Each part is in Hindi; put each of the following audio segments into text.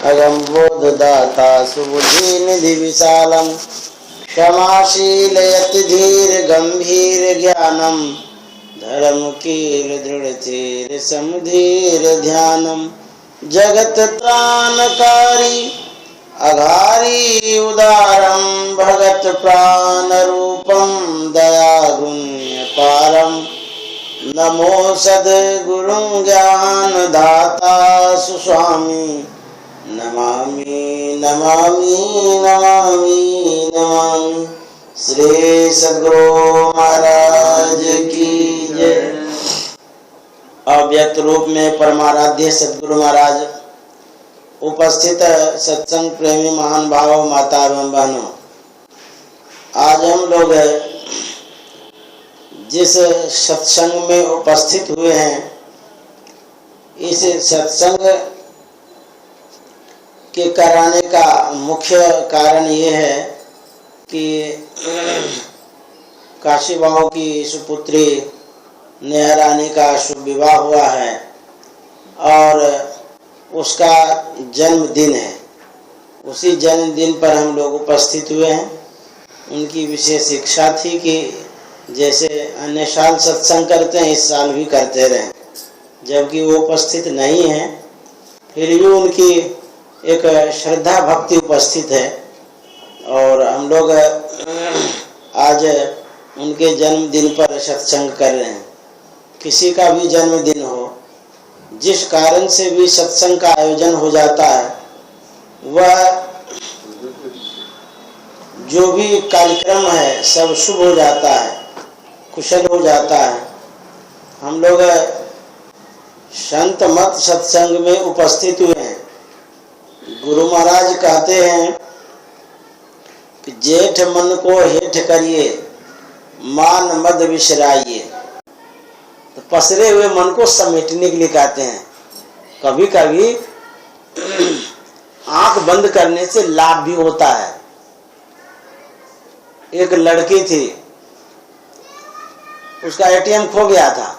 अगम बोधदाता सुबुद्धि निधि विशालम क्षमाशील यति धीर गंभीर ज्ञानम धर्म कील दृढ़ धीर समुधीर ध्यानम जगत त्राणकारी अघारी उदारम भगत प्राण रूपम दयागुण्य पारम नमो सद्गुरु ज्ञान दाता सुस्वामी नमामि नमामि नमामि नमामि। श्री सद्गुरु महाराज की जय। अव्यक्त रूप में परमाराध्य सद्गुरु महाराज, उपस्थित सत्संग प्रेमी महान भाव माता एवं बहनों, आज हम लोग जिस सत्संग में उपस्थित हुए हैं, इस सत्संग के कराने का मुख्य कारण ये है कि काशी बाबू की सुपुत्री नेहा रानी का शुभ विवाह हुआ है और उसका जन्मदिन है। उसी जन्मदिन पर हम लोग उपस्थित हुए हैं। उनकी विशेष इच्छा थी कि जैसे अन्य साल सत्संग करते हैं, इस साल भी करते रहें। जबकि वो उपस्थित नहीं है, फिर भी उनकी एक श्रद्धा भक्ति उपस्थित है और हम लोग आज उनके जन्मदिन पर सत्संग कर रहे हैं। किसी का भी जन्मदिन हो, जिस कारण से भी सत्संग का आयोजन हो जाता है, वह जो भी कार्यक्रम है सब शुभ हो जाता है, कुशल हो जाता है। हम लोग संत मत सत्संग में उपस्थित हुए हैं। गुरु महाराज कहते हैं कि जेठ मन को हेठ करिए, मान मद विसराइए। तो पसरे हुए मन को समेटने के लिए कहते हैं। कभी कभी आंख बंद करने से लाभ भी होता है। एक लड़की थी, उसका एटीएम खो गया था,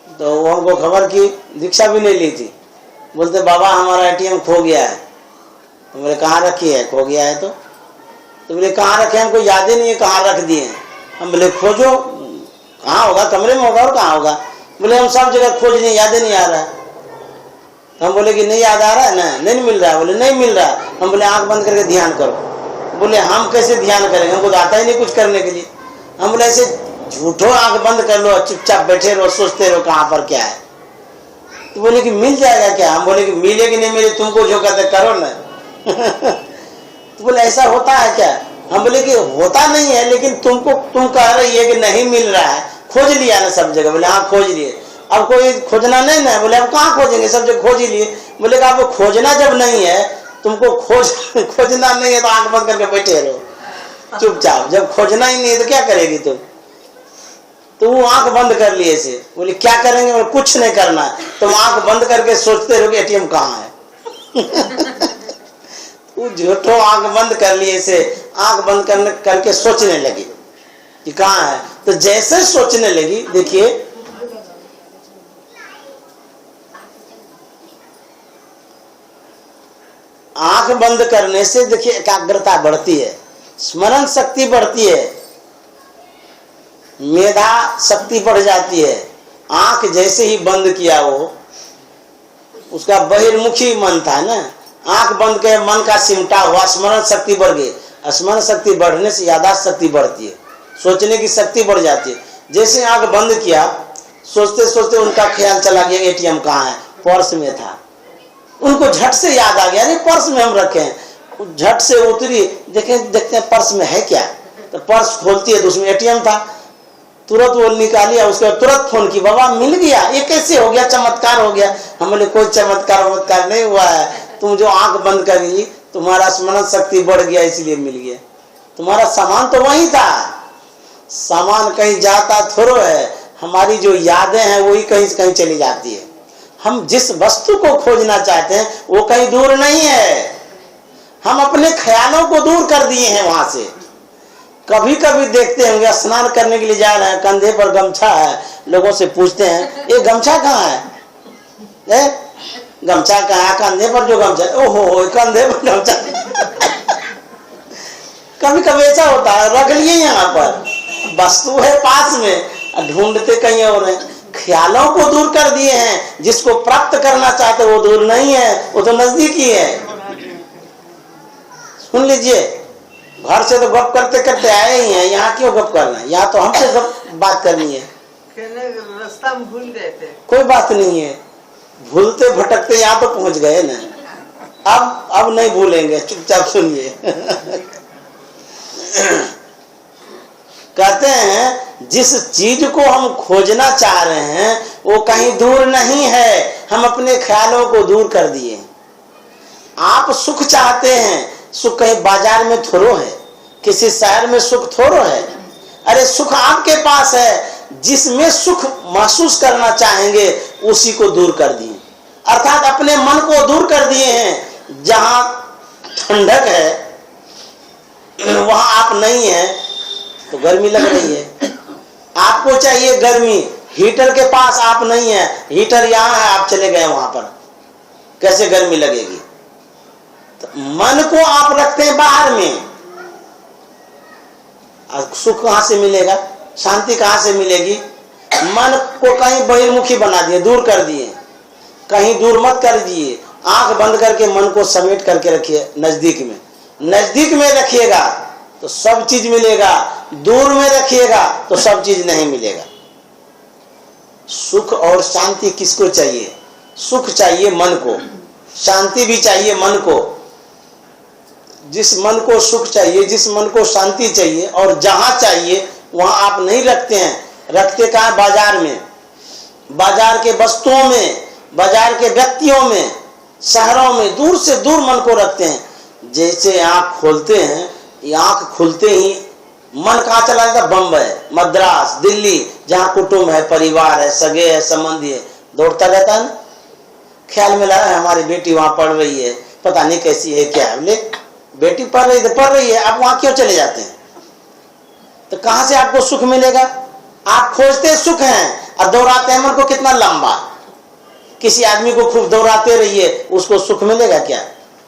तो वो हमको खबर की, दीक्षा भी ले ली थी। बोलते बाबा हमारा एटीएम खो गया है। तो बोले कहाँ रखी है? खो गया है तो बोले कहाँ रखे? हमको याद ही नहीं है कहाँ रख दिए हैं। हम बोले खोजो, कहाँ होगा? कमरे में होगा और कहाँ होगा? बोले हम सब जगह खोज नहीं, याद ही नहीं आ रहा है। तो हम बोले कि नहीं याद आ रहा है ना? नहीं मिल रहा है। बोले नहीं मिल रहा है। हम बोले आंख बंद करके ध्यान करो। बोले हम कैसे ध्यान करेंगे, हमको तो आता ही नहीं कुछ करने के लिए। हम बोले ऐसे झूठो आंख बंद कर लो, चुपचाप बैठे रहो, सोचते रहो कहाँ पर क्या है। तो बोले कि मिल जाएगा क्या? हम बोले कि मिलेगी नहीं मिले, तुमको जो कहते करो ना। तो बोले ऐसा होता है क्या? हम बोले कि होता नहीं है, लेकिन तुम कह रही है कि नहीं मिल रहा है, खोज लिया ना सब जगह। बोले हाँ खोज लिए। अब कोई खोजना नहीं ना? बोले अब कहाँ खोजेंगे, सब जगह खोज ही लिए। बोले आपको खोजना जब नहीं है, तुमको खोजना नहीं है तो आंख बंद करके बैठे रहो चुपचाप। जब खोजना ही नहीं है तो क्या करेगी तुम? तो वो आंख बंद कर लिए से। बोले क्या करेंगे? बोले कुछ नहीं करना है, तुम आंख बंद करके सोचते रहो कि एटीएम कहाँ है। वो झूठो आंख बंद कर लिए से आंख बंद करके सोचने लगी कि कहाँ है। तो जैसे सोचने लगी, देखिए आंख बंद करने से देखिए एकाग्रता बढ़ती है, स्मरण शक्ति बढ़ती है, मेधा शक्ति बढ़ जाती है। आंख जैसे ही बंद किया, वो उसका बहिर्मुखी मन था ना, आंख बंद के मन का सिमटा हुआ, स्मरण शक्ति बढ़ गई। स्मरण शक्ति बढ़ने से याददाश्त शक्ति बढ़ती है, सोचने की शक्ति बढ़ जाती है। जैसे आंख बंद किया, सोचते सोचते उनका ख्याल चला गया एटीएम कहाँ है, पर्स में था। उनको झट से याद आ गया, अरे पर्स में हम रखे हैं। झट से उतरी, देखते हैं पर्स में है क्या। तो पर्स खोलती है तो उसमें एटीएम था। तुरंत वो निकाली, उसके बाद तुरंत फोन की, बाबा मिल गया, ये कैसे हो गया, चमत्कार हो गया। हम बोले कोई चमत्कार नहीं हुआ है, तुम जो आंख बंद करी, तुम्हारा स्मरण शक्ति बढ़ गया इसलिए मिल गया। तुम्हारा सामान तो वही था, सामान कहीं जाता थोड़ो है। हमारी जो यादें हैं वही कहीं से कहीं चली जाती है। हम जिस वस्तु को खोजना चाहते हैं वो कहीं दूर नहीं है, हम अपने ख्यालों को दूर कर दिए हैं वहां से। कभी कभी देखते होंगे, स्नान करने के लिए जा रहे हैं, कंधे पर गमछा है, लोगों से पूछते हैं ये गमछा कहाँ है? गमछा कहाँ, कंधे पर जो गमछा, ओहो कंधे पर गमछा कभी कभी ऐसा होता है, रख लिए यहाँ पर, वस्तु है पास में, ढूंढते कहीं और है। ख्यालों को दूर कर दिए हैं, जिसको प्राप्त करना चाहते वो दूर नहीं है, वो तो नजदीक ही है। सुन लीजिए, घर से तो गप करते करते आए ही हैं, यहाँ क्यों गप करना है, यहाँ तो हमसे गप बात करनी है। रास्ता में भूल गए थे, कोई बात नहीं है, भूलते भटकते यहाँ तो पहुंच गए ना, अब नहीं भूलेंगे, चुपचाप सुनिए। कहते हैं जिस चीज को हम खोजना चाह रहे हैं वो कहीं दूर नहीं है, हम अपने ख्यालों को दूर कर दिए। आप सुख चाहते हैं, सुख कहीं बाजार में थोड़ो है, किसी शहर में सुख थोड़ो है। अरे सुख आपके पास है, जिसमें सुख महसूस करना चाहेंगे उसी को दूर कर दिए, अर्थात अपने मन को दूर कर दिए हैं। जहां ठंडक है वहां आप नहीं है तो गर्मी लग रही है, आपको चाहिए गर्मी, हीटर के पास आप नहीं है, हीटर यहाँ है, आप चले गए वहां पर, कैसे गर्मी लगेगी। तो मन को आप रखते हैं बाहर में, सुख कहां से मिलेगा, शांति कहां से मिलेगी। मन को कहीं बहिर्मुखी बना दिए, दूर कर दिए, कहीं दूर मत कर दिए। आंख बंद करके मन को समेट करके रखिए नजदीक में, नजदीक में रखिएगा तो सब चीज मिलेगा, दूर में रखिएगा तो सब चीज नहीं मिलेगा। सुख और शांति किसको चाहिए, सुख चाहिए मन को, शांति भी चाहिए मन को। जिस मन को सुख चाहिए, जिस मन को शांति चाहिए और जहां चाहिए वहां आप नहीं रखते हैं, रखते कहां, बाजार में, बाजार के वस्तुओं में, बाजार के व्यक्तियों में, शहरों में, दूर से दूर मन को रखते हैं। जैसे आंख खोलते हैं, आंख खुलते ही मन कहाँ चला जाता, बम्बई, मद्रास, दिल्ली, जहाँ कुटुंब है, परिवार है, सगे है, संबंधी है, दौड़ता रहता है ना। ख्याल में लगा हमारी बेटी वहां पढ़ रही है, पता नहीं कैसी है क्या है, ले बेटी पढ़ रही है, आप वहां क्यों चले जाते हैं। तो कहां से आपको सुख मिलेगा, आप खोजते सुख हैं और दौड़ाते हैं मन को कितना लंबा। किसी आदमी को खूब दौड़ाते रहिए, उसको सुख मिलेगा क्या,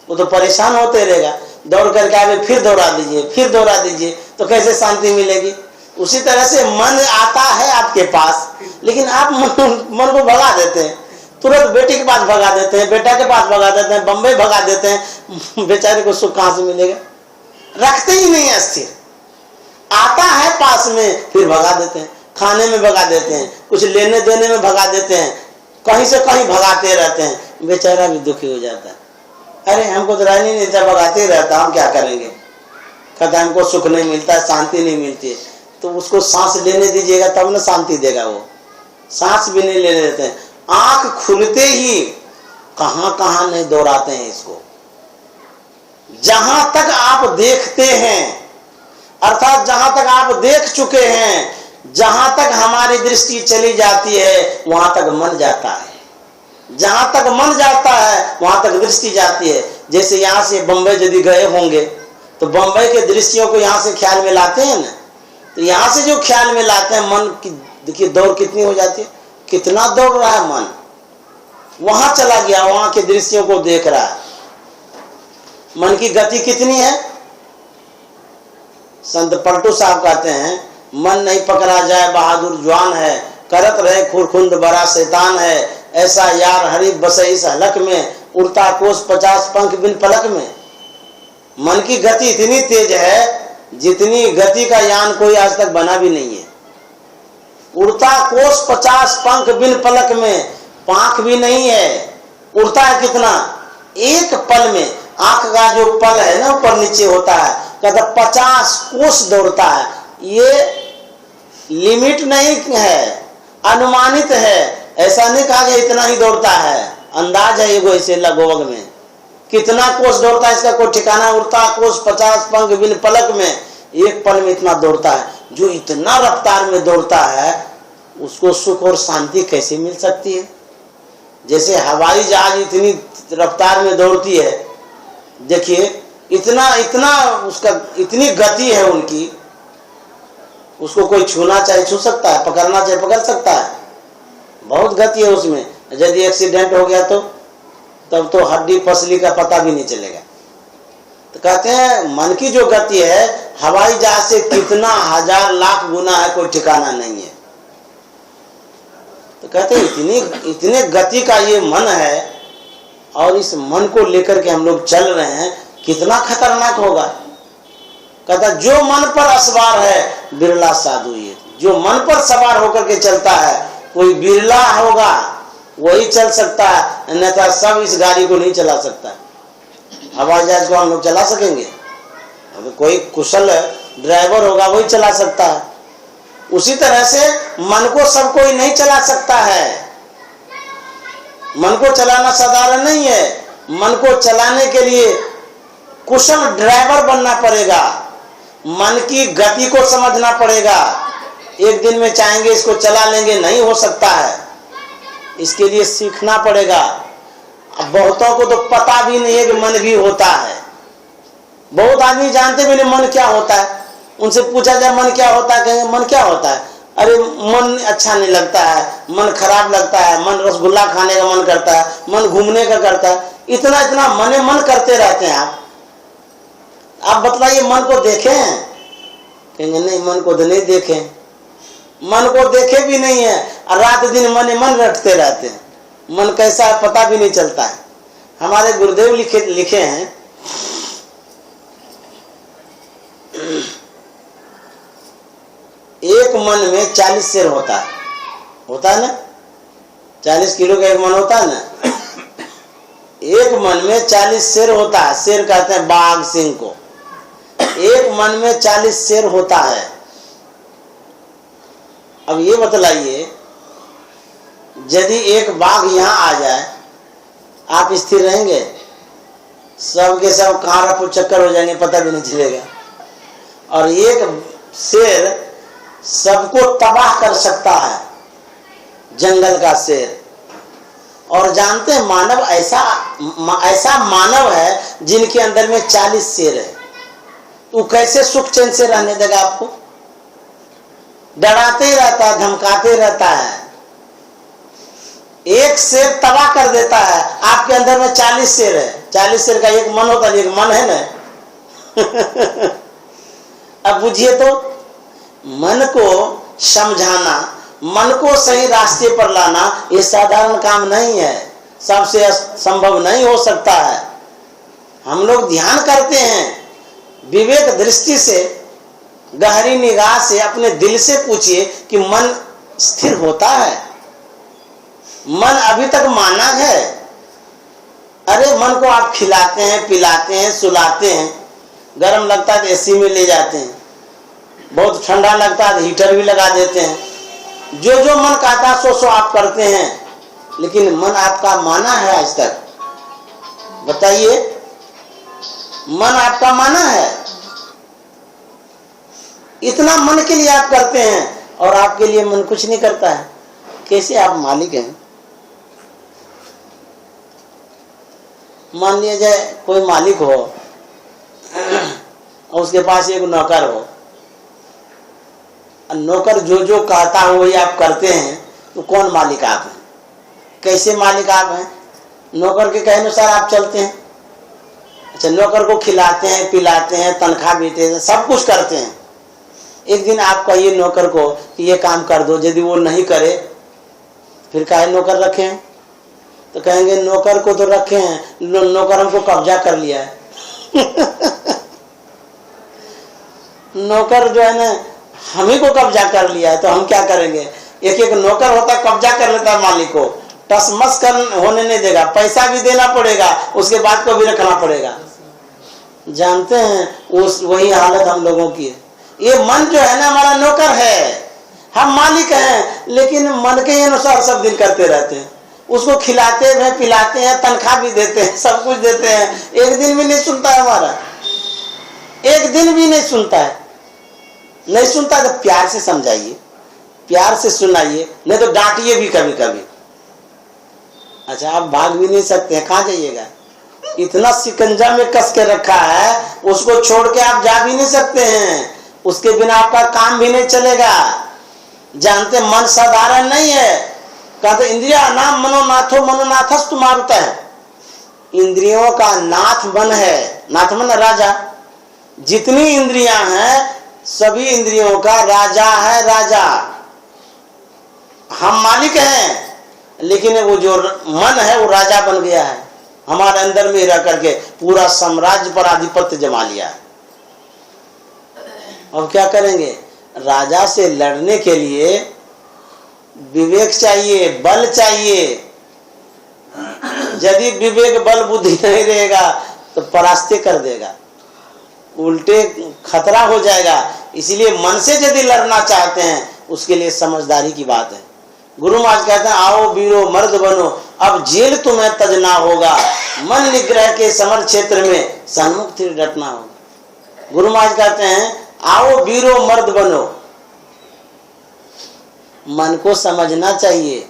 वो तो परेशान होते रहेगा। दौड़ करके आगे फिर दौड़ा दीजिए, फिर दौड़ा दीजिए, तो कैसे शांति मिलेगी। उसी तरह से मन आता है आपके पास, लेकिन आप मन को भगा देते हैं, तुरंत बेटी के पास भगा देते हैं, बेटा के पास भगा देते हैं, बम्बई भगा देते हैं। बेचारे को सुख कहां से मिलेगा, रखते ही नहीं है स्थिर। आता है पास में फिर भगा देते हैं, खाने में भगा देते हैं, कुछ लेने देने में भगा देते हैं, कहीं से कहीं भगाते रहते हैं। बेचारा भी दुखी हो जाता है, अरे हमको तो रानी नहीं था, भगाते रहता, हम क्या करेंगे। कहता हमको सुख नहीं मिलता, शांति नहीं मिलती। तो उसको सांस लेने दीजिएगा तब ना शांति देगा, वो सांस भी नहीं लेने देते हैं। आंख खुलते ही कहां कहां नहीं दौड़ाते हैं इसको। जहां तक आप देखते हैं, अर्थात जहां तक आप देख चुके हैं, जहां तक हमारी दृष्टि चली जाती है वहां तक मन जाता है, जहां तक मन जाता है वहां तक दृष्टि जाती है। जैसे यहाँ से बम्बई यदि गए होंगे तो बम्बई के दृश्यों को यहाँ से ख्याल में लाते हैं ना, तो यहाँ से जो ख्याल में लाते हैं मन की, देखिए दौड़ कितनी हो जाती है, कितना दौड़ रहा है मन, वहां चला गया, वहां के दृश्यों को देख रहा है। मन की गति कितनी है। संत पलटू साहब कहते हैं, मन नहीं पकड़ा जाए बहादुर जवान है, करत रहे खुरखुंड बड़ा शैतान है, ऐसा यार हरी बसे इस हलक में, उड़ता कोस 50 पंख बिन पलक में। मन की गति इतनी तेज है जितनी गति का यान कोई आज तक बना भी नहीं है। उड़ता कोस 50 पंख बिन पलक में, पांख भी नहीं है, उड़ता है कितना, एक पल में। आंख का जो पल है ना ऊपर नीचे होता है, कहता 50 कोस दौड़ता है। ये लिमिट नहीं है, अनुमानित है, ऐसा नहीं कहा कि इतना ही दौड़ता है, अंदाज है ये ऐसे लगभग में। कितना कोस दौड़ता है इसका कोई ठिकाना, उड़ता कोस 50 पंख बिन पलक में, एक पल में इतना दौड़ता है। जो इतना रफ्तार में दौड़ता है उसको सुख और शांति कैसे मिल सकती है। जैसे हवाई जहाज इतनी रफ्तार में दौड़ती है, देखिए इतना इतना उसका इतनी गति है उनकी, उसको कोई छूना चाहे छू सकता है, पकड़ना चाहे पकड़ सकता है, बहुत गति है उसमें। यदि एक्सीडेंट हो गया तो तब तो हड्डी पसली का पता भी नहीं चलेगा। तो कहते हैं मन की जो गति है हवाई जहाज से कितना हजार लाख गुना है, कोई ठिकाना नहीं है। तो कहते हैं इतने गति का ये मन है, और इस मन को लेकर के हम लोग चल रहे हैं, कितना खतरनाक होगा। कहता जो मन पर असवार है बिरला साधु ये, जो मन पर सवार होकर के चलता है कोई बिरला होगा, वही चल सकता है, अन्यथा सब इस गाड़ी को नहीं चला सकता। हवाई जहाज को हम लोग चला सकेंगे? अब कोई कुशल ड्राइवर होगा वही चला सकता है। उसी तरह से मन को सब कोई नहीं चला सकता है। मन को चलाना साधारण नहीं है। मन को चलाने के लिए कुशल ड्राइवर बनना पड़ेगा, मन की गति को समझना पड़ेगा। एक दिन में चाहेंगे इसको चला लेंगे, नहीं हो सकता है। इसके लिए सीखना पड़ेगा। अब बहुतों को तो पता भी नहीं है कि मन भी होता है। बहुत आदमी जानते भी नहीं मन क्या होता है। उनसे पूछा जाए मन क्या होता है, कहेंगे मन क्या होता है? अरे मन अच्छा नहीं लगता है, मन खराब लगता है, मन रसगुल्ला खाने का मन करता है, मन घूमने का करता है। इतना इतना मन करते रहते हैं। आप बतलाइए मन को देखें? कहेंगे नहीं मन को तो नहीं देखें। मन को देखे भी नहीं है और रात दिन मन रटते रहते हैं। मन कैसा है पता भी नहीं चलता है। हमारे गुरुदेव लिखे हैं, एक मन में 40 शेर होता है ना? 40 किलो का एक मन होता है ना? एक मन में 40 शेर होता है। शेर कहते हैं बाघ सिंह को। एक मन में 40 शेर होता है। अब ये बतलाइए, यदि एक बाघ यहाँ आ जाए, आप स्थिर रहेंगे? सब के सब कहाँ रफू चक्कर हो जाएंगे, पता भी नहीं चलेगा। और एक शेर सबको तबाह कर सकता है, जंगल का शेर। और जानते हैं मानव ऐसा मानव है जिनके अंदर में 40 शेर है। तो कैसे सुख चैन से रहने देगा आपको? डराते ही रहता है, धमकाते रहता है। एक शेर तबाह कर देता है। आपके अंदर में 40 शेर है। 40 शेर का एक मन होता है, एक मन है ना। अब बुझिए तो, मन को समझाना, मन को सही रास्ते पर लाना ये साधारण काम नहीं है, सबसे संभव नहीं हो सकता है। हम लोग ध्यान करते हैं, विवेक दृष्टि से, गहरी निगाह से अपने दिल से पूछिए कि मन स्थिर होता है? मन अभी तक माना है? अरे मन को आप खिलाते हैं, पिलाते हैं, सुलाते हैं, गर्म लगता है तो एसी में ले जाते हैं, बहुत ठंडा लगता है तो हीटर भी लगा देते हैं। जो जो मन कहता है सो आप करते हैं, लेकिन मन आपका माना है आज तक? बताइए, मन आपका माना है? इतना मन के लिए आप करते हैं और आपके लिए मन कुछ नहीं करता है। कैसे आप मालिक हैं? मान लिया जाए कोई मालिक हो और उसके पास एक नौकर हो, नौकर जो जो कहता हो वही आप करते हैं, तो कौन मालिक आप हैं? कैसे मालिक आप हैं? नौकर के कहे अनुसार आप चलते हैं। अच्छा, नौकर को खिलाते हैं, पिलाते हैं, तनख्वाह देते हैं, सब कुछ करते हैं। एक दिन आप कहिए नौकर को कि ये काम कर दो, यदि वो नहीं करे फिर काहे नौकर रखे हैं? तो कहेंगे नौकर को तो रखे हैं, नौकर हमको कब्जा कर लिया है। नौकर जो है ना हम ही को कब्जा कर लिया है, तो हम क्या करेंगे? एक एक नौकर होता कब्जा कर लेता है मालिक को, टसमस कर होने नहीं देगा, पैसा भी देना पड़ेगा, उसके बाद को भी रखना पड़ेगा। जानते हैं उस वही हालत हम लोगों की है। ये मन जो है ना हमारा नौकर है, हम मालिक हैं, लेकिन मन के अनुसार सब दिन करते रहते हैं। उसको खिलाते हैं, पिलाते हैं, तनख्वाह भी देते हैं, सब कुछ देते हैं, एक दिन भी नहीं सुनता है हमारा, एक दिन भी नहीं सुनता है। नहीं सुनता तो प्यार से समझाइए, प्यार से सुनाइए, नहीं तो डांटिए भी कभी कभी। अच्छा, आप भाग भी नहीं सकते हैं, कहाँ जाइएगा? इतना शिकंजा में कस के रखा है, उसको छोड़ के आप जा भी नहीं सकते हैं, उसके बिना आपका काम भी नहीं चलेगा। जानते मन साधारण नहीं है। कहते इंद्रिया नाम मनोनाथो मनोनाथस तुमारुत है। इंद्रियों का नाथ मन है। नाथ मन राजा। जितनी इंद्रियां हैं सभी इंद्रियों का राजा है राजा। हम मालिक हैं, लेकिन वो जो मन है वो राजा बन गया है। हमारे अंदर में रह करके पूरा साम्राज्य पर आधिपत्य जमा लिया है। अब क्या करेंगे? राजा से लड़ने के लिए विवेक चाहिए, बल चाहिए। यदि विवेक बल बुद्धि नहीं रहेगा तो परास्ते कर देगा, उल्टे खतरा हो जाएगा। इसलिए मन से यदि लड़ना चाहते हैं उसके लिए समझदारी की बात है। गुरु महाराज कहते हैं आओ वीरो मर्द बनो, अब जेल तुम्हें तजना होगा, मन निग्रह के समर क्षेत्र में सन्मुख फिर डटना होगा। गुरु महाराज कहते हैं आओ वीरो मर्द बनो। मन को समझना चाहिए,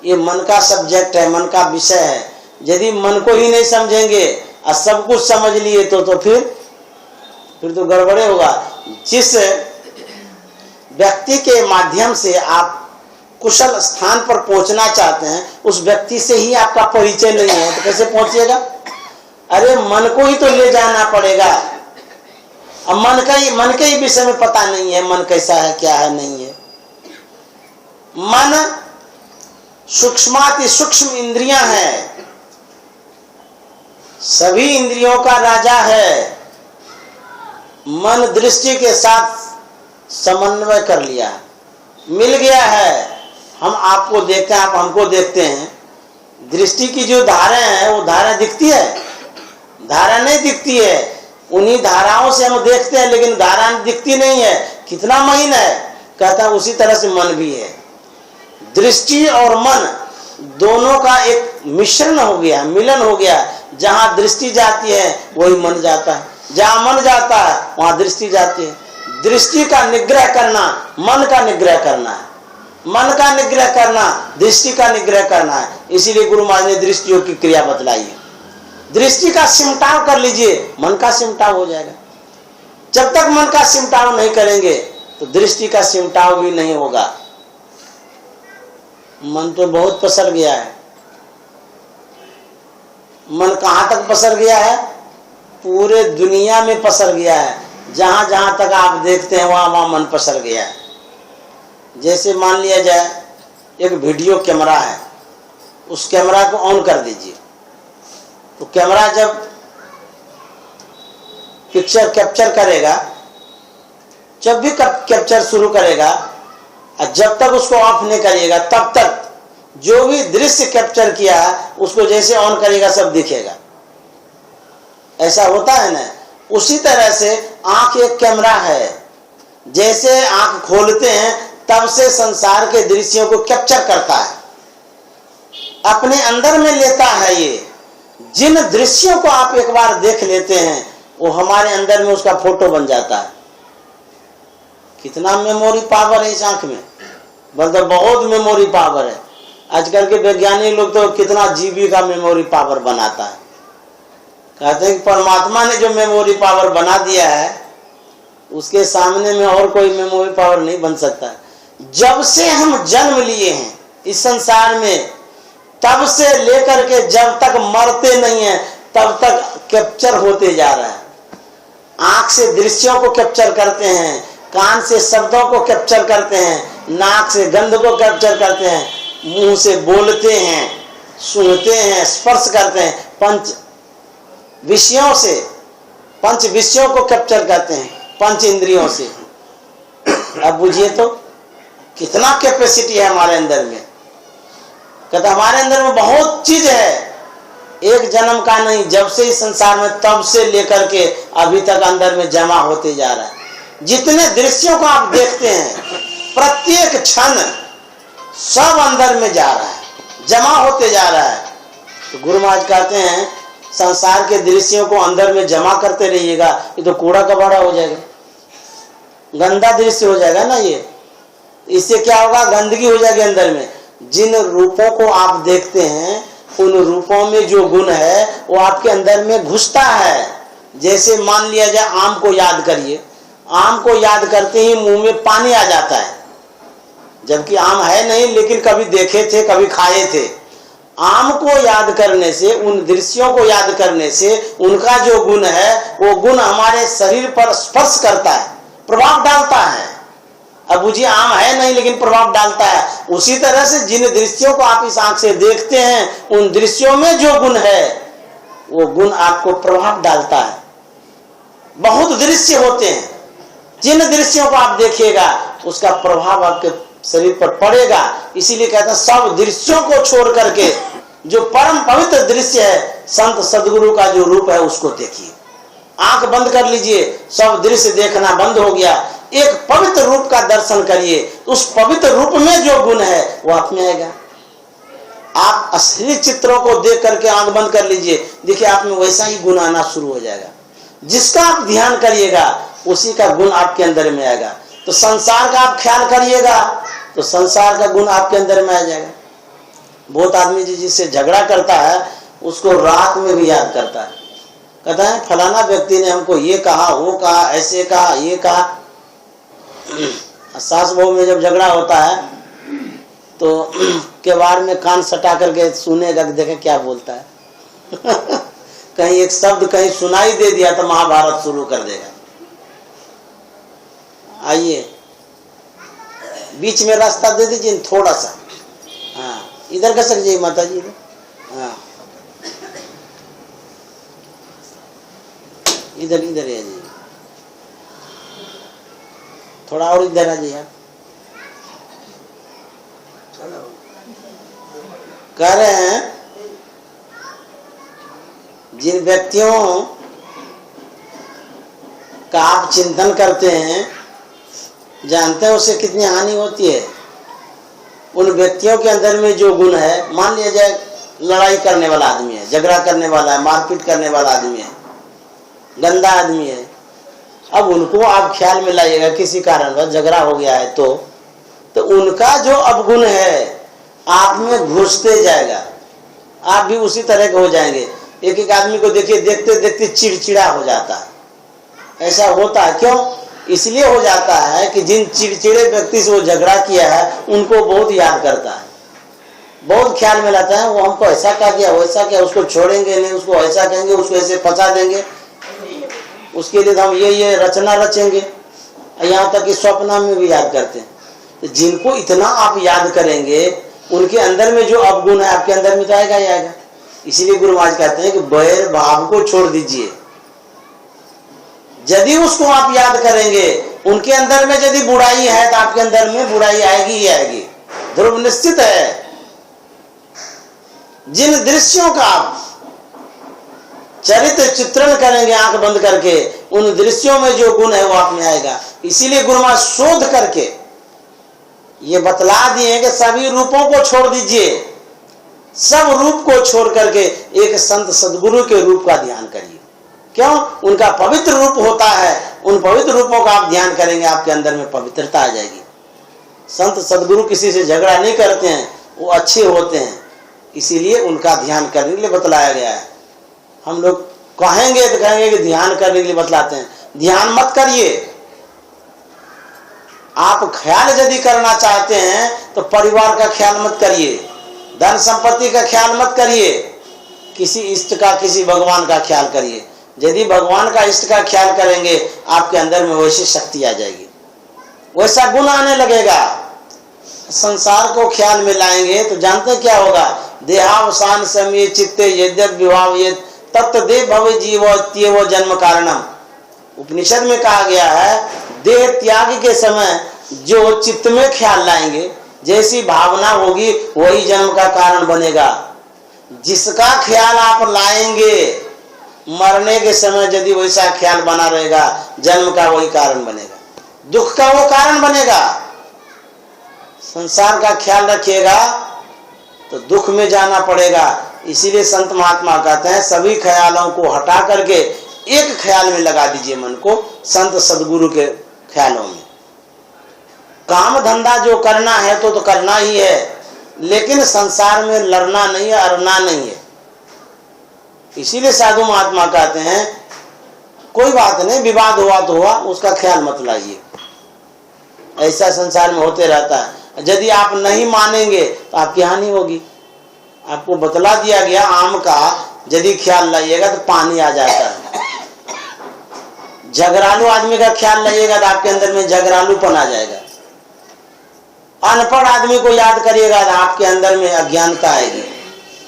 ये मन का सब्जेक्ट है, मन का विषय है। यदि मन को ही नहीं समझेंगे और सब कुछ समझ लिए तो फिर तो गड़बड़े होगा। जिस व्यक्ति के माध्यम से आप कुशल स्थान पर पहुंचना चाहते हैं उस व्यक्ति से ही आपका परिचय नहीं है तो कैसे पहुंचिएगा? अरे मन को ही तो ले जाना पड़ेगा। अब मन के ही विषय में पता नहीं है, मन कैसा है क्या है नहीं है। मन सूक्ष्माति सूक्ष्म इंद्रियां हैं, सभी इंद्रियों का राजा है। मन दृष्टि के साथ समन्वय कर लिया, मिल गया है। हम आपको देखते हैं, आप हमको देखते हैं। दृष्टि की जो धाराएं हैं वो धारा दिखती है? धारा नहीं दिखती है। उन्हीं धाराओं से हम देखते हैं लेकिन धारा दिखती नहीं है। कितना महीन है? कहता है उसी तरह से मन भी है। दृष्टि और मन दोनों का एक मिश्रण हो गया, मिलन हो गया। जहां दृष्टि जाती है वही मन जाता है, जहां मन जाता है वहां दृष्टि जाती है। दृष्टि का निग्रह करना मन का निग्रह करना है, मन का निग्रह करना दृष्टि का निग्रह करना है। इसीलिए गुरु महाराज ने दृष्टियों की क्रिया बतलाई है। दृष्टि का सिमटाव कर लीजिए, मन का सिमटाव हो जाएगा। जब तक मन का सिमटाव नहीं करेंगे तो दृष्टि का सिमटाव भी नहीं होगा। मन तो बहुत पसर गया है। मन कहां तक पसर गया है? पूरे दुनिया में पसर गया है। जहां जहां तक आप देखते हैं वहां वहां मन पसर गया है। जैसे मान लिया जाए एक वीडियो कैमरा है, उस कैमरा को ऑन कर दीजिए तो कैमरा जब पिक्चर कैप्चर करेगा, जब भी कैप्चर शुरू करेगा और जब तक उसको ऑफ नहीं करिएगा तब तक जो भी दृश्य कैप्चर किया है उसको जैसे ऑन करेगा सब दिखेगा। ऐसा होता है ना। उसी तरह से आंख एक कैमरा है। जैसे आंख खोलते हैं तब से संसार के दृश्यों को कैप्चर करता है, अपने अंदर में लेता है। ये जिन दृश्यों को आप एक बार देख लेते हैं वो हमारे अंदर में उसका फोटो बन जाता है। कितना मेमोरी पावर है इस आंख में, मतलब बहुत मेमोरी पावर है। आजकल के वैज्ञानिक लोग तो कितना जीबी का मेमोरी पावर बनाता है। कहते हैं कि परमात्मा ने जो मेमोरी पावर बना दिया है उसके सामने में और कोई मेमोरी पावर नहीं बन सकता। जब से हम जन्म लिए हैं इस संसार में तब से लेकर के जब तक मरते नहीं हैं तब तक कैप्चर होते जा रहा है। आंख से दृश्यों को कैप्चर करते हैं, कान से शब्दों को कैप्चर करते हैं, नाक से गंध को कैप्चर करते हैं, मुंह से बोलते हैं, सुनते हैं, स्पर्श करते हैं, पंच विषयों को कैप्चर करते हैं, पंच इंद्रियों से। अब बुझिए तो कितना कैपेसिटी है हमारे अंदर में। कहते हमारे अंदर में बहुत चीज है, एक जन्म का नहीं, जब से इस संसार में तब से लेकर के अभी तक अंदर में जमा होते जा रहा है। जितने दृश्यों को आप देखते हैं प्रत्येक क्षण सब अंदर में जा रहा है, जमा होते जा रहा है। तो गुरु महाराज कहते हैं संसार के दृश्यों को अंदर में जमा करते रहिएगा, ये तो कूड़ा कबाड़ा हो जाएगा, गंदा दृश्य हो जाएगा ना। ये इससे क्या होगा? गंदगी हो जाएगी अंदर में। जिन रूपों को आप देखते हैं उन रूपों में जो गुण है वो आपके अंदर में घुसता है। जैसे मान लिया जाए आम को याद करिए, आम को याद करते ही मुंह में पानी आ जाता है, जबकि आम है नहीं लेकिन कभी देखे थे, कभी खाए थे। आम को याद करने से, उन दृश्यों को याद करने से उनका जो गुण है वो गुण हमारे शरीर पर स्पर्श करता है, प्रभाव डालता है। अब बुझिए आम है नहीं लेकिन प्रभाव डालता है। उसी तरह से जिन दृश्यों को आप इस आंख से देखते हैं उन दृश्यों में जो गुण है वो गुण आपको प्रभाव डालता है। बहुत दृश्य होते हैं, जिन दृश्यों को आप देखिएगा उसका प्रभाव आपके शरीर पर पड़ेगा। इसीलिए कहते हैं सब दृश्यों को छोड़ करके जो परम पवित्र दृश्य है संत सदगुरु का जो रूप है उसको देखिए। आंख बंद कर लीजिए, सब दृश्य देखना बंद हो गया, एक पवित्र रूप का दर्शन करिए। उस पवित्र रूप में जो गुण है वो आप में आएगा। आप असली चित्रों को देख करके आंख बंद कर लीजिए, देखिए आप में वैसा ही गुण आना शुरू हो जाएगा। जिसका आप ध्यान करिएगा उसी का गुण आपके अंदर में आएगा। तो संसार का आप ख्याल करिएगा तो संसार का गुण आपके अंदर में आ जाएगा। बहुत आदमी जिससे झगड़ा करता है उसको रात में भी याद करता है, कहता है फलाना व्यक्ति ने हमको ये कहा, वो कहा, ऐसे कहा, ये कहा। सास बहू में जब झगड़ा होता है तो केवाड़ में कान सटा करके सुनेगा कि देखे क्या बोलता है। कहीं एक शब्द कहीं सुनाई दे दिया तो महाभारत शुरू कर देगा। आइए बीच में रास्ता दे दीजिए थोड़ा सा। हाँ इधर का सक जाइए माता जी, हाँ इधर इधर आ जाइए, थोड़ा और इधर आ जाइए। कह रहे हैं जिन व्यक्तियों का आप चिंतन करते हैं, जानते हैं उससे कितनी हानि होती है। उन व्यक्तियों के अंदर में जो गुण है, मान लिया जाए लड़ाई करने वाला आदमी है, झगड़ा करने वाला है, मारपीट करने वाला आदमी है, गंदा आदमी है। अब उनको आप ख्याल में लाइएगा, किसी कारणवश झगड़ा हो गया है तो उनका जो अवगुण है आप में घुसते जाएगा, आप भी उसी तरह के हो जाएंगे। एक एक आदमी को देखिए देखते देखते चिड़चिड़ा हो जाता है। ऐसा होता है क्यों? इसलिए हो जाता है कि जिन चिड़चिड़े व्यक्ति से वो झगड़ा किया है उनको बहुत याद करता है, बहुत ख्याल में लाता है। वो हमको ऐसा कहा किया, वैसा किया, उसको छोड़ेंगे नहीं, उसको ऐसा कहेंगे, उसको ऐसे फंसा देंगे, उसके लिए हम ये रचना रचेंगे। यहाँ तक कि स्वप्न में भी याद करते हैं। तो जिनको इतना आप याद करेंगे उनके अंदर में जो अवगुण है आपके अंदर में तो आएगा ही आएगा। इसीलिए गुरु महाराज कहते हैं कि बैर भाव को छोड़ दीजिए। यदि उसको आप याद करेंगे, उनके अंदर में यदि बुराई है तो आपके अंदर में बुराई आएगी ही आएगी, ध्रुव निश्चित है। जिन दृश्यों का आप चरित्र चित्रण करेंगे आंख बंद करके, उन दृश्यों में जो गुण है वो आप में आएगा। इसीलिए गुरु महाराज शोध करके ये बतला दिए कि सभी रूपों को छोड़ दीजिए, सब रूप को छोड़ करके एक संत सदगुरु के रूप का ध्यान करिए। क्यों? उनका पवित्र रूप होता है, उन पवित्र रूपों का आप ध्यान करेंगे आपके अंदर में पवित्रता आ जाएगी। संत सदगुरु किसी से झगड़ा नहीं करते हैं, वो अच्छे होते हैं, इसीलिए उनका ध्यान करने के लिए बतलाया गया है। हम लोग कहेंगे तो कहेंगे कि ध्यान करने के लिए बतलाते हैं, ध्यान मत करिए। आप ख्याल यदि करना चाहते हैं तो परिवार का ख्याल मत करिए, धन संपत्ति का ख्याल मत करिए, किसी इष्ट का, किसी भगवान का ख्याल करिए। यदि भगवान का इष्ट का ख्याल करेंगे आपके अंदर में वैसी शक्ति आ जाएगी, वैसा गुण आने लगेगा। संसार को ख्याल में लाएंगे तो जानते क्या होगा? देहावसान समय चित्ते यद्यप विभाव ये तत्देव भव जीव त्यव जन्म कारणम। उपनिषद में कहा गया है देह त्याग के समय जो चित्त में ख्याल लाएंगे, जैसी भावना होगी वही जन्म का कारण बनेगा। जिसका ख्याल आप लाएंगे मरने के समय यदि वैसा ख्याल बना रहेगा, जन्म का वही कारण बनेगा, दुख का वो कारण बनेगा। संसार का ख्याल रखिएगा तो दुख में जाना पड़ेगा। इसीलिए संत महात्मा कहते हैं सभी ख्यालों को हटा करके एक ख्याल में लगा दीजिए मन को, संत सदगुरु के ख्यालों में। काम धंधा जो करना है तो करना ही है, लेकिन संसार में लड़ना नहीं है, अड़ना नहीं है। इसीलिए साधु महात्मा कहते हैं कोई बात नहीं, विवाद हुआ तो हुआ, उसका ख्याल मत लाइए। ऐसा संसार में होते रहता है। यदि आप नहीं मानेंगे तो आपकी हानि होगी। आपको बतला दिया गया आम का यदि ख्याल लाइएगा तो पानी आ जाता है। झगड़ालू आदमी का ख्याल लाइएगा तो आपके अंदर में झगड़ालूपन आ जाएगा। अनपढ़ आदमी को याद करिएगा तो आपके अंदर में अज्ञानता आएगी।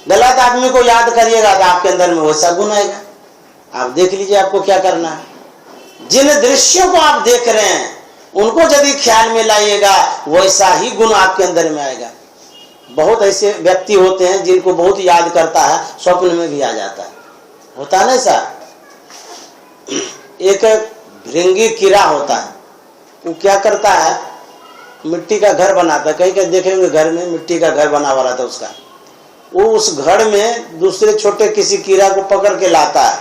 गलत आदमी को याद करिएगा तो आपके अंदर में वैसा गुण आएगा। आप देख लीजिए आपको क्या करना है। जिन दृश्यों को आप देख रहे हैं उनको यदि ख्याल में लाइएगा वैसा ही गुण आपके अंदर में आएगा। बहुत ऐसे व्यक्ति होते हैं जिनको बहुत याद करता है, स्वप्न में भी आ जाता है, होता है ना ऐसा। एक भृंगी कीड़ा होता है, वो क्या करता है, मिट्टी का घर बनाता है। कहीं कहीं देखेंगे घर में मिट्टी का घर बना हुआ रहता है उसका। वो उस घर में दूसरे छोटे किसी कीड़ा को पकड़ के लाता है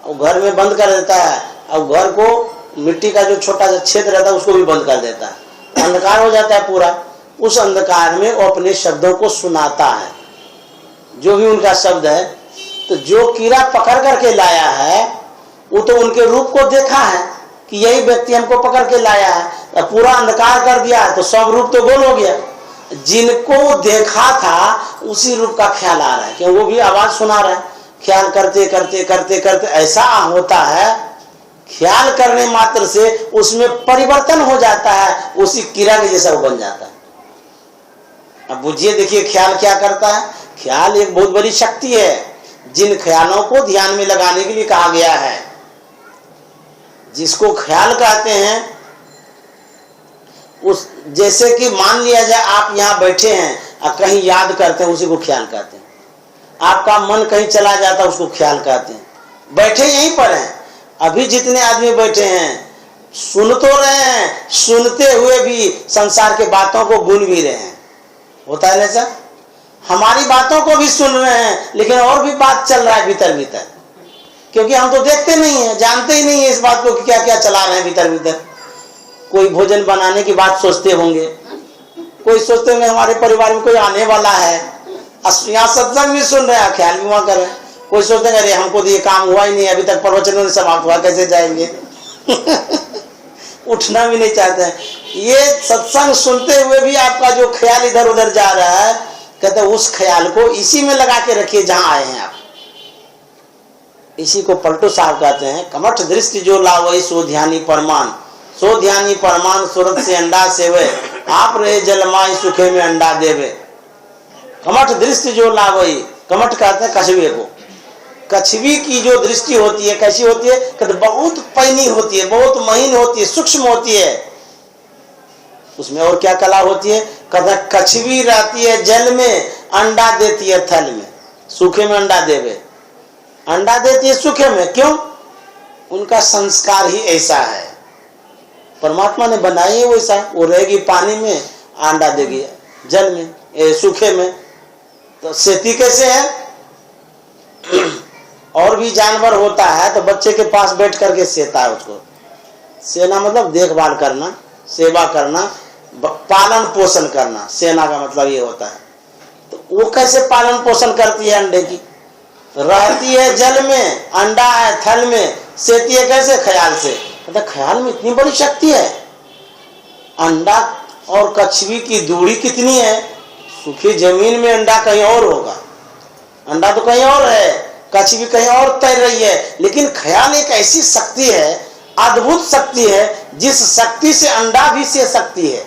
और घर में बंद कर देता है, और घर को मिट्टी का जो छोटा सा छेद रहता है उसको भी बंद कर देता है। अंधकार हो जाता है पूरा। उस अंधकार में वो अपने शब्दों को सुनाता है, जो भी उनका शब्द है। तो जो कीड़ा पकड़ करके लाया है वो तो उनके रूप को देखा है कि यही व्यक्ति हमको पकड़ के लाया है, पूरा अंधकार कर दिया है तो सब रूप तो गोल हो गया। जिनको देखा था उसी रूप का ख्याल आ रहा है, क्योंकि वो भी आवाज सुना रहा है। ख्याल करते करते करते करते ऐसा होता है, ख्याल करने मात्र से उसमें परिवर्तन हो जाता है, उसी कीड़ा के जैसा वो बन जाता है। अब बुझिए, देखिए ख्याल क्या करता है। ख्याल एक बहुत बड़ी शक्ति है। जिन ख्यालों को ध्यान में लगाने के लिए कहा गया है, जिसको ख्याल कहते हैं, उस जैसे कि मान लिया जाए आप यहाँ बैठे हैं और कहीं याद करते हैं, उसी को ख्याल कहते हैं। आपका मन कहीं चला जाता है, उसको ख्याल कहते हैं। बैठे यहीं पर हैं, अभी जितने आदमी बैठे हैं सुन तो रहे हैं, सुनते हुए भी संसार के बातों को गुन भी रहे हैं। होता है ना सर, हमारी बातों को भी सुन रहे हैं लेकिन और भी बात चल रहा है भीतर भीतर, क्योंकि हम तो देखते नहीं है, जानते ही नहीं है इस बात को कि क्या क्या चला रहे हैं भीतर भीतर। कोई भोजन बनाने की बात सोचते होंगे, कोई सोचते होंगे हमारे परिवार में कोई आने वाला है, यहाँ सत्संग भी सुन रहे हैं, ख्याल भी वहां कर रहे हैं। कोई सोचते हैं अरे हमको तो ये काम हुआ ही नहीं, अभी तक प्रवचनों ने समाप्त हुआ, कैसे जाएंगे उठना भी नहीं चाहते हैं। ये सत्संग सुनते हुए भी आपका जो ख्याल इधर उधर जा रहा है, कहते हैं उस ख्याल को इसी में लगा के रखिए जहां आए हैं आप। इसी को पलटू साहब कहते हैं, कमठ दृष्टि जो लावई सो ध्यानी परमान, सो ध्यानी परमान सूरत से अंडा सेवे, आप रहे जलमाई सुखे में अंडा देवे। कमठ दृष्टि जो लावई, कमठ कहते हैं कछुए को। कछुवी की जो दृष्टि होती है कैसी होती है, कहते बहुत पैनी होती है, बहुत महीन होती है, सूक्ष्म होती है। उसमें और क्या कला होती है, कहते कछुवी रहती है जल में, अंडा देती है थल में, सूखे में अंडा देवे। अंडा देती है सूखे में, क्यों? उनका संस्कार ही ऐसा है, परमात्मा ने बनाई है वैसा। वो रहेगी पानी में, अंडा देगी जल में, सूखे में। तो सेती कैसे है? और भी जानवर होता है तो बच्चे के पास बैठ करके सेता है उसको। सेना मतलब देखभाल करना, सेवा करना, पालन पोषण करना, सेना का मतलब ये होता है। तो वो कैसे पालन पोषण करती है अंडे की? रहती है जल में, अंडा है थल में, सेती है कैसे? ख्याल से। तो ख्याल में इतनी बड़ी शक्ति है। अंडा और कछुवी की दूरी कितनी है? सूखी जमीन में अंडा कहीं और होगा, अंडा तो कहीं और है, कछुवी कहीं और तैर रही है, लेकिन ख्याल एक ऐसी शक्ति है, अद्भुत शक्ति है, जिस शक्ति से अंडा भी से सकती है।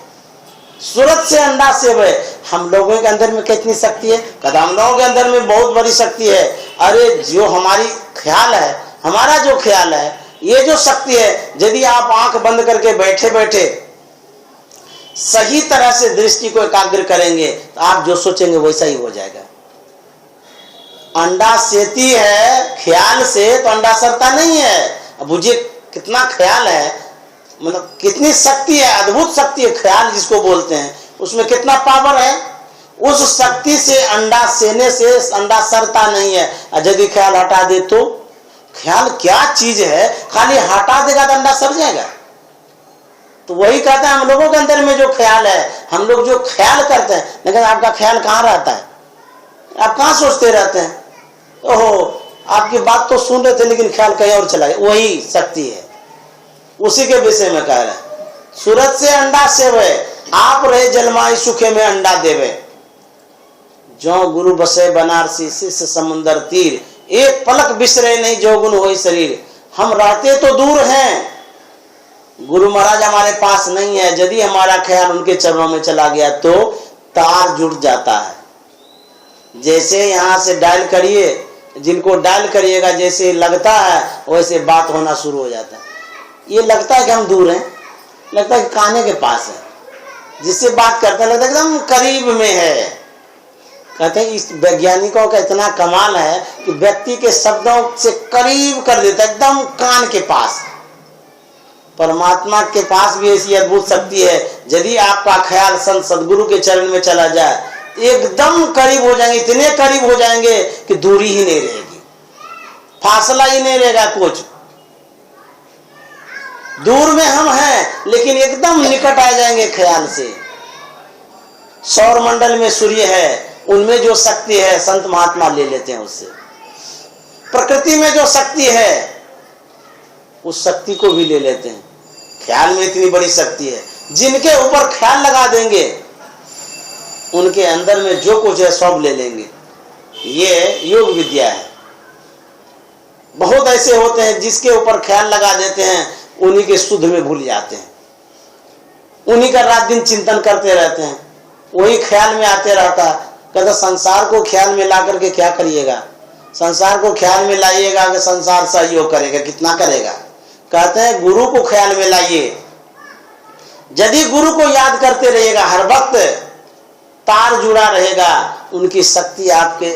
सूरत से अंडा सेवे। हम लोगों के अंदर में कितनी शक्ति है? हम लोगों के अंदर में बहुत बड़ी शक्ति है। अरे जो हमारी ख्याल है, हमारा जो ख्याल है, ये जो शक्ति है, यदि आप आंख बंद करके बैठे बैठे सही तरह से दृष्टि को एकाग्र करेंगे तो आप जो सोचेंगे वैसा ही हो जाएगा। अंडा सेती है ख्याल से, तो अंडा सरता नहीं है। अब बुझिए कितना ख्याल है, मतलब कितनी शक्ति है, अद्भुत शक्ति है ख्याल जिसको बोलते हैं। उसमें कितना पावर है। उस शक्ति से अंडा सेने से अंडा सरता नहीं है। यदि ख्याल हटा दे तो, ख्याल क्या चीज है, खाली हटा देगा तो अंडा सर जाएगा। तो वही कहता है हम लोगों के अंदर में जो ख्याल है, हम लोग जो ख्याल करते हैं, लेकिन आपका ख्याल कहाँ रहता है? आप कहाँ सोचते रहते हैं? ओहो आपकी बात तो सुन रहे थे लेकिन ख्याल कहीं और चला गया। वही शक्ति है, उसी के विषय में कह रहे हैं। सूरत से अंडा सेवे, आप रहे जलमाई सुखे में अंडा देवे। जो गुरु बसे बनारसी शिष्य समुंदर तीर, एक पलक बिसरे नहीं जो गुण होई शरीर। हम रहते तो दूर हैं, गुरु महाराज हमारे पास नहीं है, यदि हमारा ख्याल उनके चरणों में चला गया तो तार जुड़ जाता है। जैसे यहाँ से डायल करिए, जिनको डायल करिएगा जैसे लगता है वैसे बात होना शुरू हो जाता है। ये लगता है कि हम दूर हैं, लगता है कि काने के पास है, जिससे बात करते हैं लगता है एकदम करीब में है। कहते हैं इस वैज्ञानिकों का इतना कमाल है कि व्यक्ति के शब्दों से करीब कर देता है, एकदम कान के पास। परमात्मा के पास भी ऐसी अद्भुत शक्ति है, यदि आपका ख्याल संत सदगुरु के चरण में चला जाए एकदम करीब हो जाएंगे, इतने करीब हो जाएंगे कि दूरी ही नहीं रहेगी, फासला ही नहीं रहेगा कुछ। दूर में हम हैं लेकिन एकदम निकट आ जाएंगे ख्याल से। सौर मंडल में सूर्य है, उनमें जो शक्ति है संत महात्मा ले लेते हैं उससे। प्रकृति में जो शक्ति है उस शक्ति को भी ले लेते हैं। ख्याल में इतनी बड़ी शक्ति है, जिनके ऊपर ख्याल लगा देंगे उनके अंदर में जो कुछ है सब ले लेंगे। ये योग विद्या है। बहुत ऐसे होते हैं जिसके ऊपर ख्याल लगा देते हैं, उन्हीं के शुद्ध में भूल जाते हैं, उन्हीं का रात दिन चिंतन करते रहते हैं, वही ख्याल में आते रहता है। कहते संसार को ख्याल में ला करके क्या करिएगा, संसार को ख्याल में लाइएगा कि संसार सहयोग करेगा, कितना करेगा। कहते हैं गुरु को ख्याल में लाइए, यदि गुरु को याद करते रहिएगा हर वक्त तार जुड़ा रहेगा, उनकी शक्ति आपके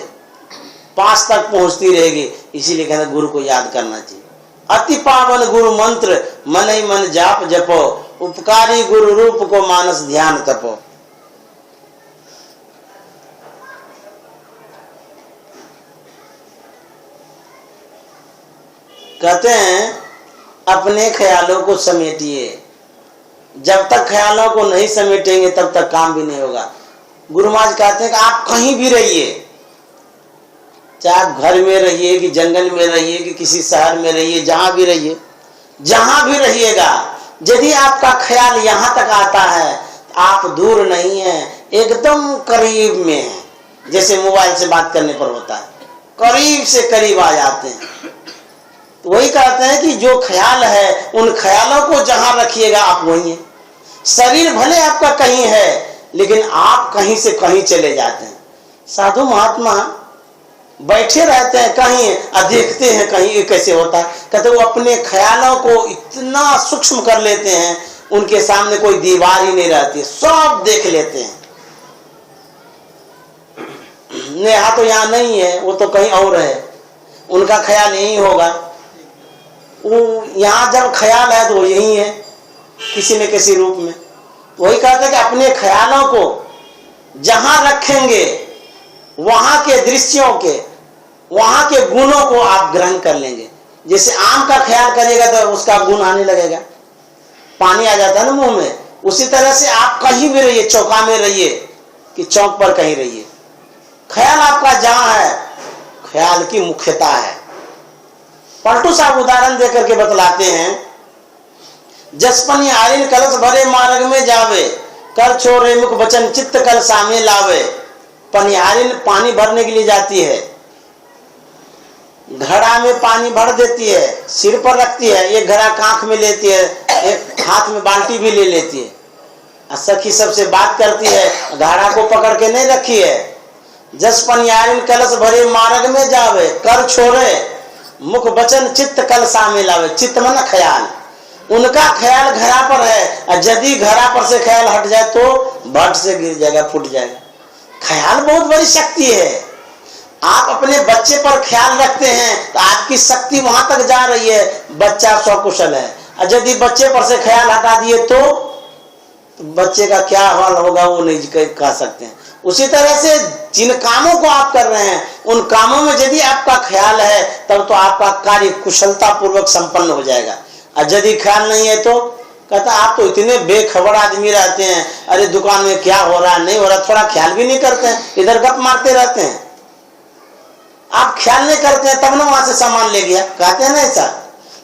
पास तक पहुंचती रहेगी। इसीलिए कहते गुरु को याद करना चाहिए। अति पावन गुरु मंत्र मन ही मन जाप जपो, उपकारी गुरु रूप को मानस ध्यान तपो। कहते हैं अपने ख्यालों को समेटिए, जब तक ख्यालों को नहीं समेटेंगे तब तक काम भी नहीं होगा। गुरु महाराज कहते हैं कि आप कहीं भी रहिए, चाहे आप घर में रहिए कि जंगल में रहिए कि किसी शहर में रहिए, जहां भी रहिए, जहां भी रहिएगा, यदि आपका ख्याल यहां तक आता है आप दूर नहीं है, एकदम करीब में है। जैसे मोबाइल से बात करने पर होता है, करीब से करीब आ जाते हैं। वही कहते हैं कि जो ख्याल है उन ख्यालों को जहां रखिएगा आप वही हैं। शरीर भले आपका कहीं है लेकिन आप कहीं से कहीं चले जाते हैं। साधु महात्मा बैठे रहते हैं कहीं और देखते हैं कहीं, ये कैसे होता है। कहते वो अपने ख्यालों को इतना सूक्ष्म कर लेते हैं, उनके सामने कोई दीवार ही नहीं रहती, सब देख लेते हैं। नेहा तो यहाँ नहीं है, वो तो कहीं और है, उनका ख्याल यही होगा। वो यहाँ जब ख्याल है तो वो यही है किसी न किसी रूप में। वही कहते हैं कि अपने ख्यालों को जहां रखेंगे वहां के दृश्यों के, वहां के गुणों को आप ग्रहण कर लेंगे। जैसे आम का ख्याल करिएगा तो उसका गुण आने लगेगा, पानी आ जाता है ना मुंह में। उसी तरह से आप कहीं भी रहिए, चौका में रहिए कि चौक पर कहीं रहिए, ख्याल आपका जहां है, ख्याल की मुख्यता है। पलटू साहब उदाहरण देकर के बतलाते हैं, जसपन आरिन कलश भरे मार्ग में जावे, कर छोरे मुख वचन चित्त कल सामे लावे। पनिहारिन पानी भरने के लिए जाती है, घड़ा में पानी भर देती है, सिर पर रखती है, एक घड़ा कांख में लेती है, एक हाथ में बाल्टी भी ले लेती है। सखी सबसे बात करती है, घड़ा को पकड़ के नहीं रखी है। जस पनिहारिन कलश भरे मार्ग में जावे, कर छोरे मुख वचन चित्त कल सामे लावे। चित्त मन ख्याल, उनका ख्याल घड़ा पर है, और यदि घड़ा पर से ख्याल हट जाए तो भट से गिर जाएगा, फूट जाएगा। ख्याल बहुत बड़ी शक्ति है। आप अपने बच्चे पर ख्याल रखते हैं तो आपकी शक्ति वहां तक जा रही है, बच्चा सकुशल है। और यदि बच्चे पर से ख्याल हटा दिए तो बच्चे का क्या हाल होगा वो नहीं कह सकते हैं। उसी तरह से जिन कामों को आप कर रहे हैं उन कामों में यदि आपका ख्याल है तब तो आपका कार्य कुशलता पूर्वक संपन्न हो जाएगा। और यदि ख्याल नहीं है तो कहता आप तो इतने बेखबर आदमी रहते हैं, अरे दुकान में क्या हो रहा नहीं हो रहा, थोड़ा ख्याल भी नहीं करते हैं, इधर गप मारते रहते हैं। आप ख्याल नहीं करते हैं तब ना वहां से सामान ले गया, कहते हैं ना ऐसा।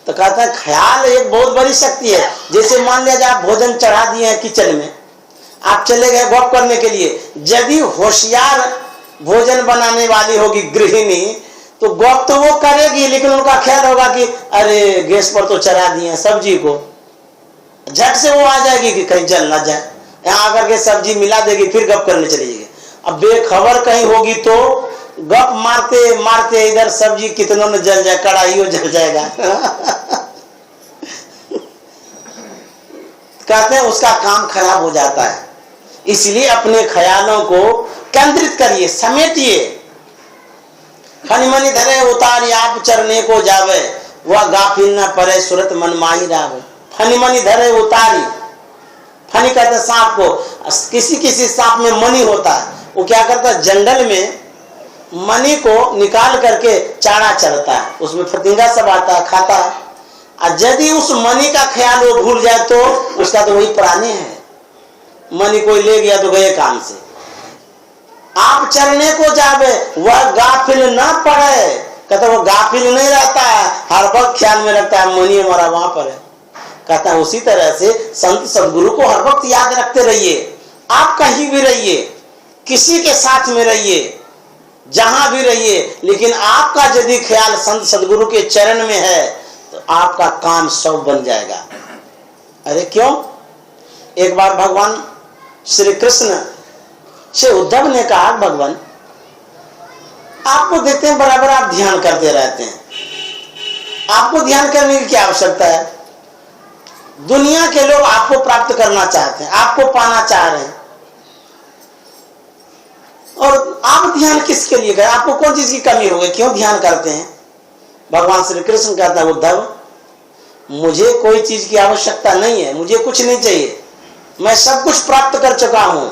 तो कहता है ख्याल एक बहुत बड़ी शक्ति है। जैसे मान लिया जाए आप भोजन चढ़ा दिए हैं किचन में, आप चले गए गप करने के लिए, यदि होशियार भोजन बनाने वाली होगी गृहिणी, तो गौप तो वो करेगी, लेकिन उनका ख्याल होगा कि अरे गैस पर तो चढ़ा दिए सब्जी को, झट से वो आ जाएगी कि कहीं जल ना जाए, यहाँ आकर के सब्जी मिला देगी, फिर गप करने चली जाएगी। अब बेखबर कहीं होगी तो गप मारते मारते इधर सब्जी कितनों में जल जाए, कढ़ाई हो जल जाएगा। कहते हैं उसका काम खराब हो जाता है। इसलिए अपने ख्यालों को केंद्रित करिए, समेटिए। खनि मनि धरे उतारी आप चरने को जावे, वह गाफिल न परे सुरत मन माही रावे। फनी मनी धरे उतारी, फनी कहते हैं सांप को। किसी किसी सांप में मनी होता है, वो क्या करता है जंगल में मनी को निकाल करके चारा चरता है, उसमें फतिंगा सब आता है, खाता है। और यदि उस मनी का ख्याल वो भूल जाए तो उसका तो वही प्राणी है, मनी कोई ले गया तो गए काम से। आप चरने को जावे, वह गाफिल न पड़े, कहता वो गाफिल नहीं रहता है, हर वक्त ख्याल में रखता है मनी हमारा वहां पर है। कहता है उसी तरह से संत सदगुरु को हर वक्त याद रखते रहिए। आप कहीं भी रहिए, किसी के साथ में रहिए, जहां भी रहिए, लेकिन आपका यदि ख्याल संत सदगुरु के चरण में है तो आपका काम सब बन जाएगा। अरे क्यों? एक बार भगवान श्री कृष्ण से उद्धव ने कहा, भगवान आपको देखते हैं बराबर आप ध्यान करते रहते हैं, आपको ध्यान करने की क्या आवश्यकता है? दुनिया के लोग आपको प्राप्त करना चाहते हैं, आपको पाना चाह रहे हैं, और आप ध्यान किसके लिए करें? आपको कौन चीज की कमी हो गई, क्यों ध्यान करते हैं? भगवान श्री कृष्ण कहता है, उद्धव मुझे कोई चीज की आवश्यकता नहीं है, मुझे कुछ नहीं चाहिए, मैं सब कुछ प्राप्त कर चुका हूं।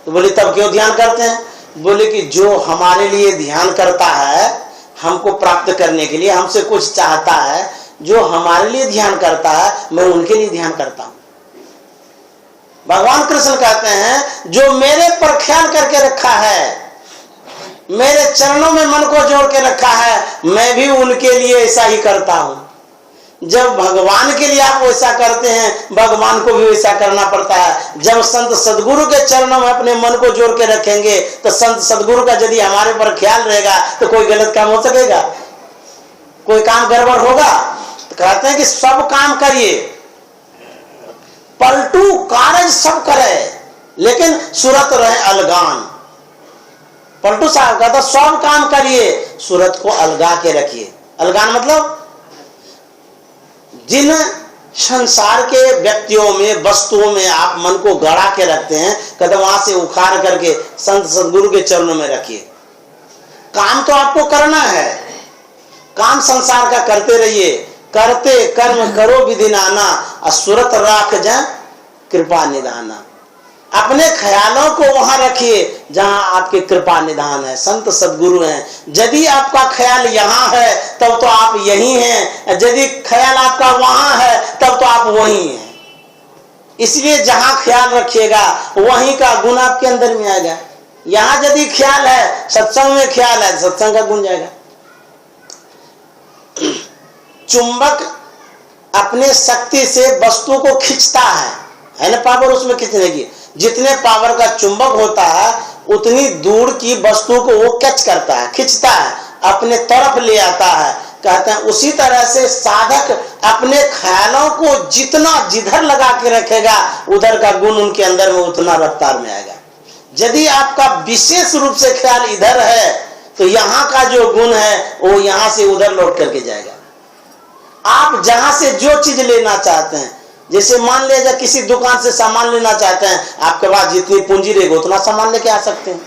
तो बोले तब क्यों ध्यान करते हैं? बोले कि जो हमारे लिए ध्यान करता है, हमको प्राप्त करने के लिए हमसे कुछ चाहता है, जो हमारे लिए ध्यान करता है, मैं उनके लिए ध्यान करता हूं। भगवान कृष्ण कहते हैं जो मेरे पर ख्याल करके रखा है, मेरे चरणों में मन को जोड़ के रखा है, मैं भी उनके लिए ऐसा ही करता हूं। जब भगवान के लिए आप वैसा करते हैं, भगवान को भी वैसा करना पड़ता है। जब संत सदगुरु के चरणों में अपने मन को जोड़ के रखेंगे तो संत सदगुरु का यदि हमारे पर ख्याल रहेगा तो कोई गलत काम हो सकेगा, कोई काम गड़बड़ होगा? तो कहते हैं कि सब काम करिए, पलटू कारज सब करे, लेकिन सूरत रहे अलगान। पलटू साहब कहता सब काम करिए, सूरत को अलगा के रखिए। अलगान मतलब जिन संसार के व्यक्तियों में, वस्तुओं में आप मन को गड़ा के रखते हैं, कहते वहां से उखाड़ करके संत सदगुरु के चरणों में रखिए। काम तो आपको करना है, काम संसार का करते रहिए, करते कर्म करो विधि नाना, असुरत राख जा कृपा निधाना। अपने ख्यालों को वहां रखिए जहां आपकी कृपा निधान है, संत सदगुरु हैं। यदि आपका ख्याल यहाँ है तब तो आप यही हैं, यदि ख्याल आपका वहां है तब तो आप वही हैं। इसलिए जहां ख्याल रखिएगा वहीं का गुण आपके अंदर में आएगा। यहां यदि ख्याल है, सत्संग में ख्याल है, सत्संग का गुण जाएगा। चुंबक अपने शक्ति से वस्तु को खींचता है ना, पावर उसमें खींचने की। जितने पावर का चुंबक होता है उतनी दूर की वस्तु को वो कैच करता है, खींचता है, अपने तरफ ले आता है। कहते हैं उसी तरह से साधक अपने ख्यालों को जितना जिधर लगा के रखेगा उधर का गुण उनके अंदर में उतना रफ्तार में आएगा। यदि आपका विशेष रूप से ख्याल इधर है तो यहाँ का जो गुण है वो यहाँ से उधर लौट करके जाएगा। आप जहां से जो चीज लेना चाहते हैं, जैसे मान लीजिए किसी दुकान से सामान लेना चाहते हैं, आपके पास जितनी पूंजी रहेगी उतना सामान लेके आ सकते हैं,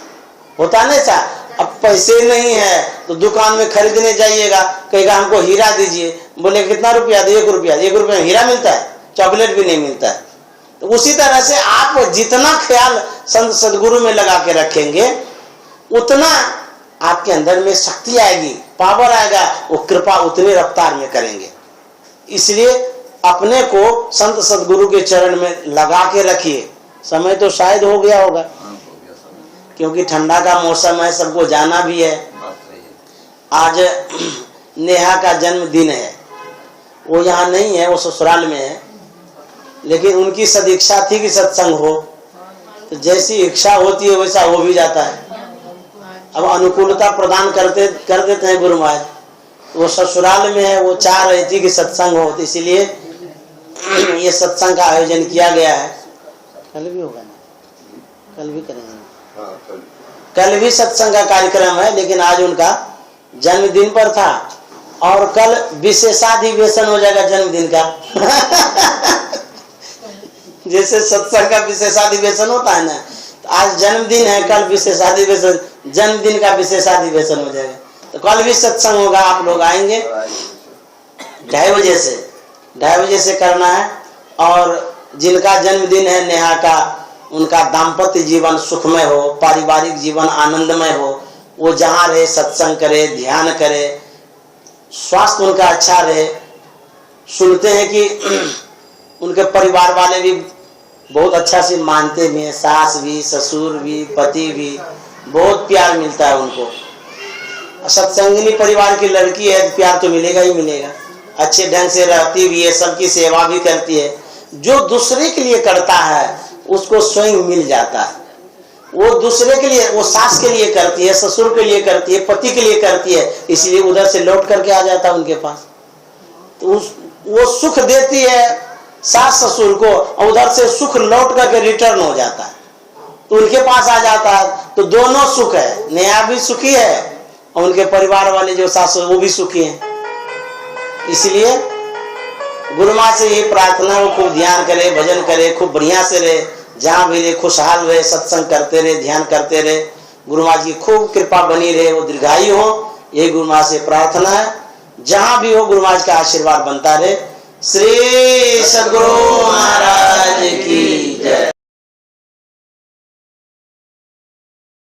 होता नहीं सा। अब पैसे नहीं है तो दुकान में खरीदने जाइएगा, कहेगा हमको हीरा दीजिए, बोले कितना रुपया? 1 रुपया। 1 रुपये में हीरा मिलता है? चॉकलेट भी नहीं मिलता है। तो उसी तरह से आप जितना ख्याल संत सदगुरु में लगा के रखेंगे उतना आपके अंदर में शक्ति आएगी, पावर आएगा, वो कृपा उतनी रफ्तार में करेंगे। इसलिए अपने को संत सदगुरु के चरण में लगा के रखिए। समय तो शायद हो गया होगा क्योंकि ठंडा का मौसम है, सबको जाना भी है। आज नेहा का जन्मदिन है, वो यहाँ नहीं है, वो ससुराल में है, लेकिन उनकी सद इच्छा थी कि सत्संग हो, तो जैसी इच्छा होती है वैसा हो भी जाता है। अब अनुकूलता प्रदान कर देते हैं गुरु महाराज। वो ससुराल में है, वो चाह रही थी कि सत्संग हो, तो इसीलिए ये सत्संग का आयोजन किया गया है। कल भी होगा ना, कल भी करेंगे, कल भी सत्संग का कार्यक्रम है, लेकिन आज उनका जन्मदिन पर था और कल विशेषाधिवेशन हो जाएगा जन्मदिन का। जैसे सत्संग का विशेषाधिवेशन होता है ना, तो आज जन्मदिन है, कल विशेषाधिवेशन, जन्मदिन का विशेषाधिवेशन हो जाएगा। तो कल भी सत्संग होगा, आप लोग आएंगे 2:30 बजे से करना है। और जिनका जन्मदिन है नेहा का, उनका दाम्पत्य जीवन सुखमय हो, पारिवारिक जीवन आनंदमय हो, वो जहाँ रहे सत्संग करे, ध्यान करे, स्वास्थ्य उनका अच्छा रहे। सुनते हैं कि उनके परिवार वाले भी बहुत अच्छा से मानते भी हैं, सास भी, ससुर भी, पति भी, बहुत प्यार मिलता है उनको। सत्संगिनी परिवार की लड़की है, प्यार तो मिलेगा ही मिलेगा। अच्छे ढंग से रहती भी है, सबकी सेवा भी करती है। जो दूसरे के लिए करता है उसको स्वयं मिल जाता है। वो दूसरे के लिए, वो सास के लिए करती है, ससुर के लिए करती है, पति के लिए करती है, इसलिए उधर से लौट करके आ जाता है उनके पास। तो वो सुख देती है सास ससुर को, और उधर से सुख लौट करके रिटर्न हो जाता है, तो उनके पास आ जाता है। तो दोनों सुख है, नेहा भी सुखी है और उनके परिवार वाले जो सास वो भी सुखी हैं। इसलिए गुरु माँ से ये प्रार्थना, वो खूब ध्यान करे, भजन करे, खूब बढ़िया से रहे, जहाँ भी रहे खुशहाल रहे, सत्संग करते रहे, ध्यान करते रहे। गुरु माँ की खूब कृपा बनी रहे, वो दीर्घायु हो, यही गुरु माँ से प्रार्थना है। जहाँ भी हो गुरु महाराज का आशीर्वाद बनता रहे। श्री सद्गुरु महाराज की जय।